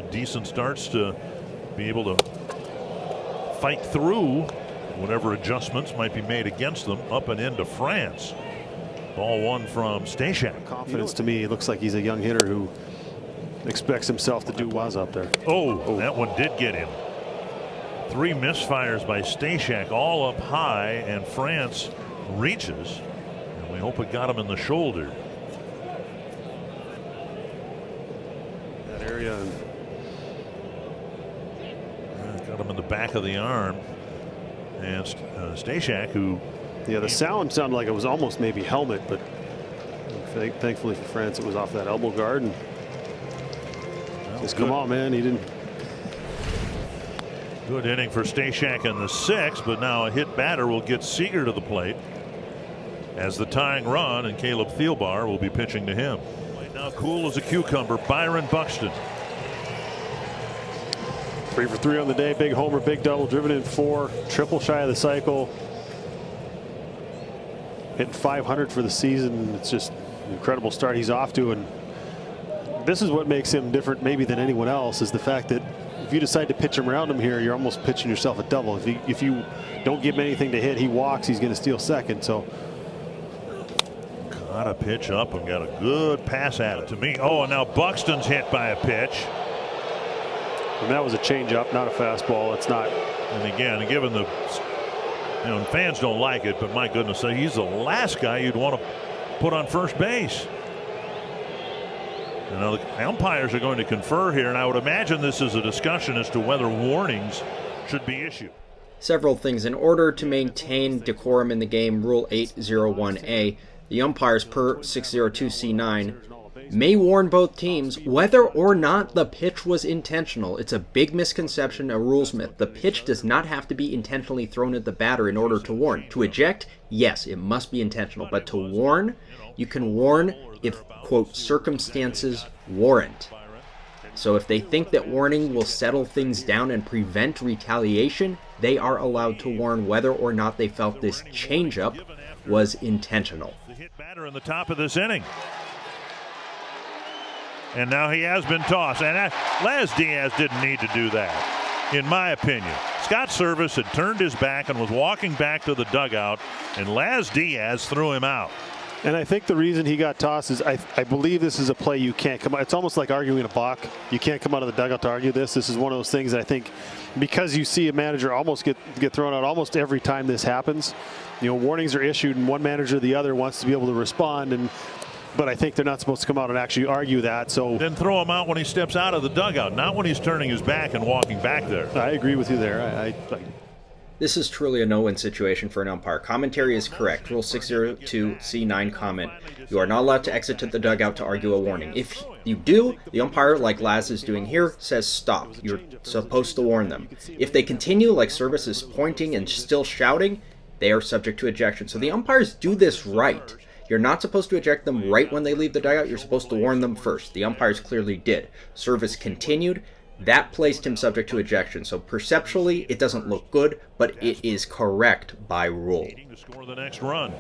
to decent starts to be able to fight through whatever adjustments might be made against them up and into France. Ball one from Stashak. Confidence to me. It looks like he's a young hitter who expects himself to do well up there. Oh, that one did get him. 3 misfires by Stashak, all up high, and France reaches. And we hope it got him in the shoulder. That area. Got him in the back of the arm. And Stashak, who. Yeah, the sound sounded like it was almost maybe helmet, but thankfully for France, it was off that elbow guard. And just come on, man. He didn't. Good inning for Stashak in the 6th, but now a hit batter will get Seager to the plate as the tying run, and Caleb Thielbar will be pitching to him. Right now, cool as a cucumber, Byron Buxton. 3 for 3 on the day. Big homer, big double, driven in 4, triple shy of the cycle. Hitting 500 for the season. It's just an incredible start he's off to, and this is what makes him different maybe than anyone else, is the fact that if you decide to pitch him around him here, you're almost pitching yourself a double. If you don't give him anything to hit, he walks, he's going to steal second. So got a pitch up and got a good pass at it to me. Oh, and now Buxton's hit by a pitch. And that was a changeup, not a fastball. It's not. And again, given the, fans don't like it, but my goodness, he's the last guy you'd want to put on first base. And now the umpires are going to confer here, and I would imagine this is a discussion as to whether warnings should be issued. Several things. In order to maintain decorum in the game, Rule 801A, the umpires per 602C9 may warn both teams whether or not the pitch was intentional. It's a big misconception, a rules myth. The pitch does not have to be intentionally thrown at the batter in order to warn. To eject, yes, it must be intentional. But to warn, you can warn if, quote, circumstances warrant. So if they think that warning will settle things down and prevent retaliation, they are allowed to warn whether or not they felt this changeup was intentional. The hit batter in the top of this inning. And now he has been tossed. And Laz Diaz didn't need to do that, in my opinion. Scott Servais had turned his back and was walking back to the dugout, and Laz Diaz threw him out. And I think the reason he got tossed is I believe this is a play you can't come out. It's almost like arguing a balk. You can't come out of the dugout to argue this. This is one of those things that I think, because you see a manager almost get thrown out almost every time this happens. Warnings are issued, and one manager or the other wants to be able to respond. But I think they're not supposed to come out and actually argue that. So then throw him out when he steps out of the dugout, not when he's turning his back and walking back there. I agree with you there. This is truly a no-win situation for an umpire. Commentary is correct. Rule 602C9 comment. You are not allowed to exit to the dugout to argue a warning. If you do, the umpire, like Laz is doing here, says stop. You're supposed to warn them. If they continue, like Servais is pointing and still shouting, they are subject to ejection. So the umpires do this right. You're not supposed to eject them right when they leave the dugout. You're supposed to warn them first. The umpires clearly did. Servais continued. That placed him subject to ejection. So perceptually, it doesn't look good, but it is correct by rule. To score the next run.